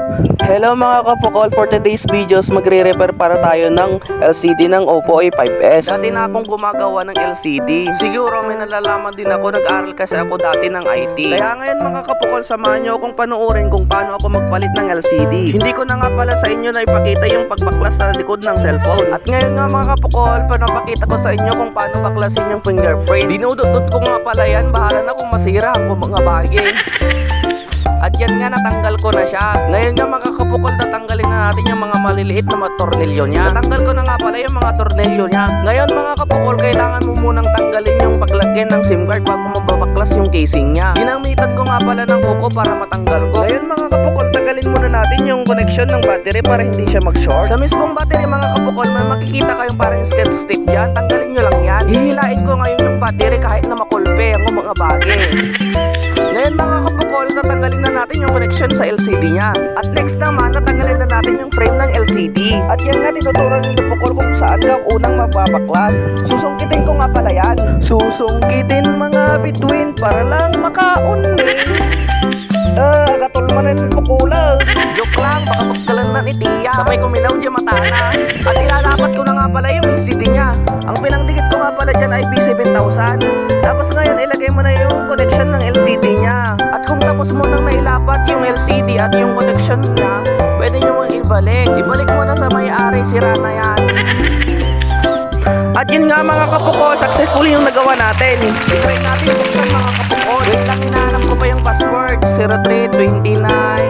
Hello mga kapukol, for today's videos magre-repair para tayo ng LCD ng Oppo A5s. Dati na akong gumagawa ng LCD. Siguro may nalalaman din ako, nag-aral kasi ako dati ng IT. Kaya ngayon mga kapukol, samahan nyo akong panoorin kung paano ako magpalit ng LCD. Hindi ko na nga pala sa inyo na ipakita yung pagbaklas sa likod ng cellphone. At ngayon nga mga kapukol, pinapakita ko sa inyo kung paano baklasin yung fingerprint. Dinudot-dot ko nga pala yan, bahala na kung masira ang mga bagay. At yan nga, natanggal ko na siya. Ngayon nga mga kapukol, tatanggalin na natin yung mga maliliit na mga tornilyo niya. Natanggal ko na nga pala yung mga tornilyo niya. Ngayon mga kapukol, kailangan mo munang tanggalin yung paglagyan ng SIM card bago mababaklas yung casing niya. Ginamitan ko nga pala ng kuko para matanggal ko. Ngayon mga kapukol, tanggalin muna natin yung connection ng battery para hindi siya mag-short. Sa mismong battery mga kapukol, may makikita kayong parang sketch stick dyan. Tanggalin nyo lang yan. Hihilain ko ngayon yung battery kahit na makulpe ang mga bagay. Ngayon mga kapukol, tatanggalin na natin yung connection sa LCD niya. At next naman, tatanggalin na natin yung frame ng LCD. At yan nga, tinuturan ng kapukol kung saan ka unang mababaklas. Susungkitin ko nga pala yan. Susungkitin mga bituin para lang makaunling. Katulman ng pukula. Joke lang, baka magkalan na ni Tia. Sabay kumilaw dyan matana. At ilalapat ko na nga pala yung LCD niya. Ang pinangdikit ko nga pala dyan ay B7000. Tapos ngayon, ilagay mo na yung connection ng LCD niya. At kung tapos mo nang nailapat yung LCD at yung connection niya, pwede nyo mong ibalik. Ibalik mo na sa may-ari, sira na yan. At yun nga mga kapukol, successful yung nagawa natin. I-try natin buksan mga kapukol. Wait lang, hinahanap ko pa yung password. 0329